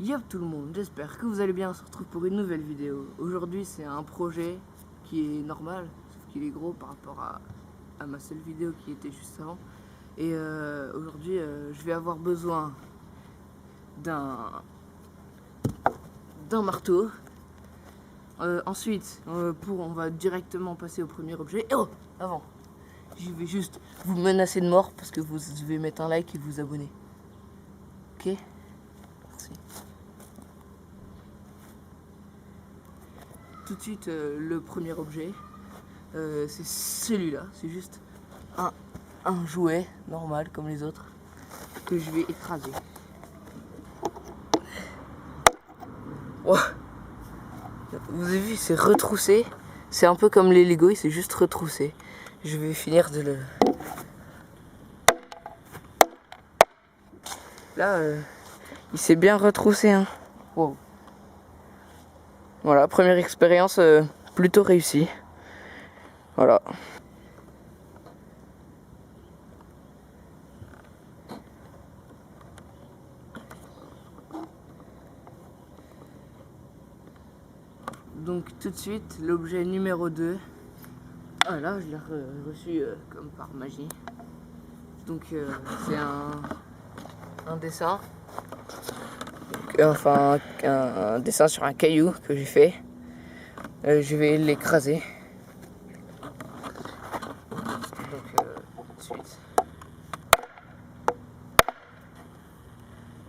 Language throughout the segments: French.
Yop tout le monde, j'espère que vous allez bien, on se retrouve pour une nouvelle vidéo. Aujourd'hui c'est un projet qui est normal, sauf qu'il est gros par rapport à ma seule vidéo qui était juste avant. Et aujourd'hui je vais avoir besoin d'un marteau. Ensuite on va directement passer au premier objet. Et avant, je vais juste vous menacer de mort parce que vous devez mettre un like et vous abonner. Ok? Merci. Tout de suite, le premier objet, c'est celui-là. C'est juste un jouet normal comme les autres que je vais écraser. Wow. Vous avez vu, c'est retroussé. C'est un peu comme les Lego, c'est juste retroussé. Je vais finir de le... Là, il s'est bien retroussé. Hein. Wow. Voilà, première expérience plutôt réussie. Voilà. Donc tout de suite, l'objet numéro 2. Ah là, je l'ai reçu comme par magie. Donc c'est un dessin. Enfin, un dessin sur un caillou que j'ai fait. Je vais l'écraser. Donc tout de suite.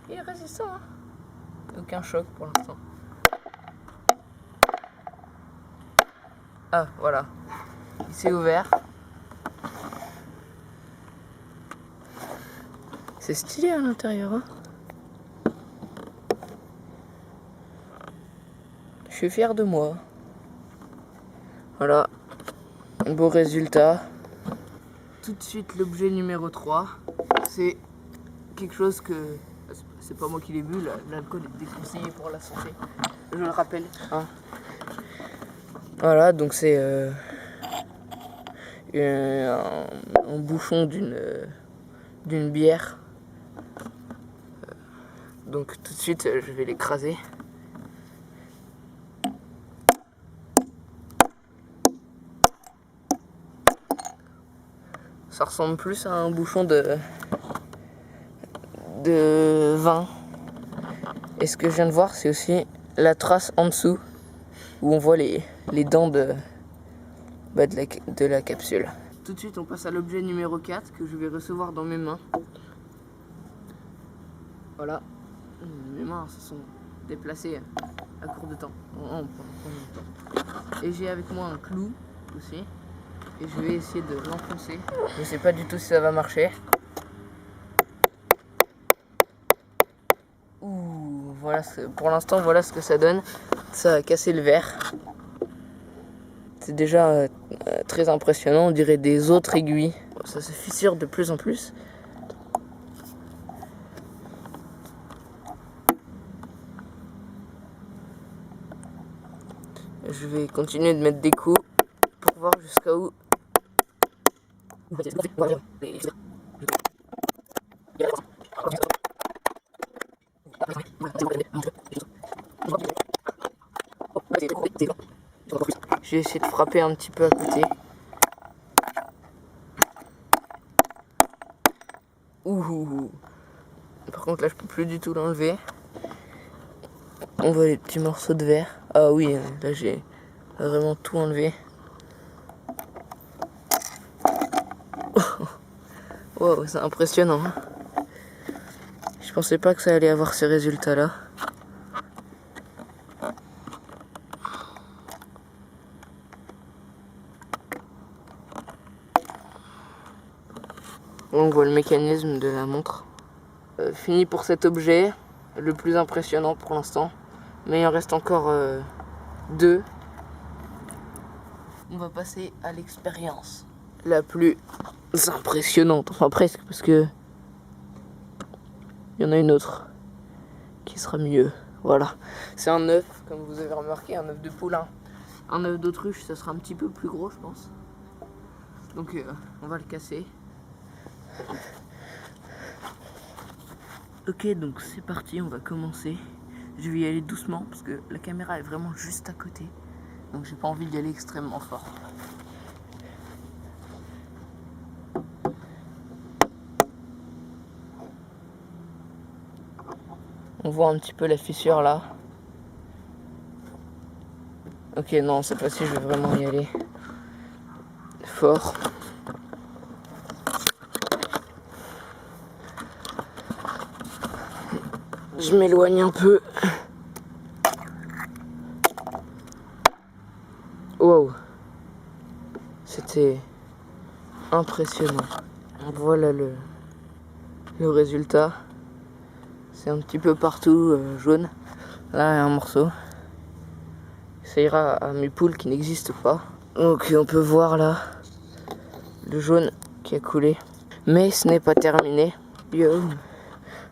Il est résistant, hein. Aucun choc pour l'instant. Ah, voilà. Il s'est ouvert. C'est stylé à l'intérieur, hein. Je suis fier de moi. Voilà. Un beau résultat. Tout de suite, l'objet numéro 3. C'est quelque chose que... C'est pas moi qui l'ai bu, l'alcool est déconseillé pour la santé. Je le rappelle. Hein. Voilà, donc c'est un bouchon d'une bière. Donc tout de suite, je vais l'écraser. Ça ressemble plus à un bouchon de vin. Et ce que je viens de voir, c'est aussi la trace en dessous où on voit les dents de la capsule. Tout de suite, on passe à l'objet numéro 4 que je vais recevoir dans mes mains. Voilà. Mes mains se sont déplacées à court de temps. Et j'ai avec moi un clou aussi. Et je vais essayer de l'enfoncer. Je sais pas du tout si ça va marcher. Ouh, voilà, pour l'instant, voilà ce que ça donne. Ça a cassé le verre. C'est déjà très impressionnant, on dirait des autres aiguilles. Ça se fissure de plus en plus. Je vais continuer de mettre des coups pour voir jusqu'à où. Je vais essayer de frapper un petit peu à côté. Ouh. Par contre là je peux plus du tout l'enlever. On voit les petits morceaux de verre. Ah oui, là j'ai vraiment tout enlevé. Wow, c'est impressionnant. Hein. Je pensais pas que ça allait avoir ces résultats là. On voit le mécanisme de la montre. Fini pour cet objet, le plus impressionnant pour l'instant. Mais il en reste encore 2. On va passer à l'expérience la plus impressionnante. Enfin presque, parce que il y en a une autre qui sera mieux. Voilà. C'est un œuf, comme vous avez remarqué, un œuf de poulain. Un œuf d'autruche, ça sera un petit peu plus gros, je pense. Donc on va le casser. Ok, donc c'est parti, on va commencer. Je vais y aller doucement parce que la caméra est vraiment juste à côté. Donc j'ai pas envie d'y aller extrêmement fort. On voit un petit peu la fissure là. Ok, non, cette fois-ci, je vais vraiment y aller fort. Je m'éloigne un peu. Wow. C'était impressionnant. Voilà le résultat. C'est un petit peu partout jaune. Là, il y a un morceau. Ça ira à mes poules qui n'existent pas. Donc on peut voir là le jaune qui a coulé. Mais ce n'est pas terminé. Yo.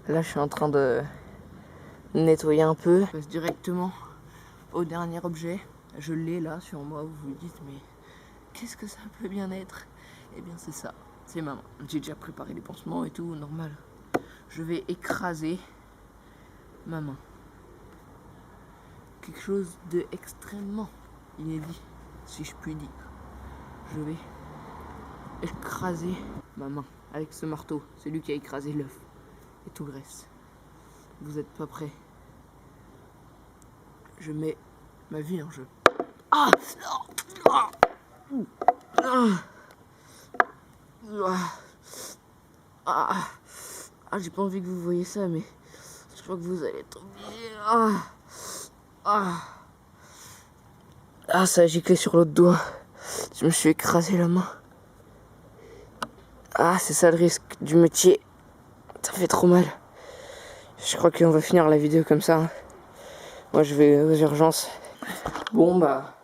Là, je suis en train de nettoyer un peu. Je passe directement au dernier objet. Je l'ai là sur moi. Vous vous dites, mais qu'est-ce que ça peut bien être? Eh bien, c'est ça. C'est ma main. J'ai déjà préparé les pansements et tout, normal. Je vais écraser ma main. Quelque chose de extrêmement inédit, si je puis dire. Je vais écraser ma main avec ce marteau. C'est lui qui a écrasé l'œuf et tout le reste. Vous êtes pas prêts? Je mets ma vie en jeu. Ah! J'ai pas envie que vous voyez ça, mais je crois que vous allez tomber. Ça a giclé sur l'autre doigt. Je me suis écrasé la main. C'est ça le risque du métier. Ça fait trop mal. Je crois qu'on va finir la vidéo comme ça. Moi, je vais aux urgences. Bon, bah,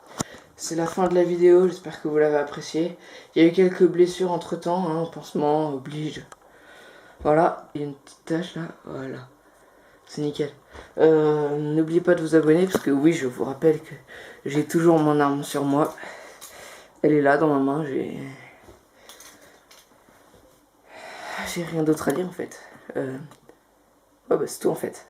c'est la fin de la vidéo. J'espère que vous l'avez apprécié. Il y a eu quelques blessures entre temps. Hein, pansement oblige. Voilà. Il y a une petite tache là. Voilà. C'est nickel. N'oubliez pas de vous abonner parce que oui, je vous rappelle que j'ai toujours mon arme sur moi. Elle est là dans ma main. J'ai rien d'autre à dire en fait. Ouais, bah c'est tout en fait.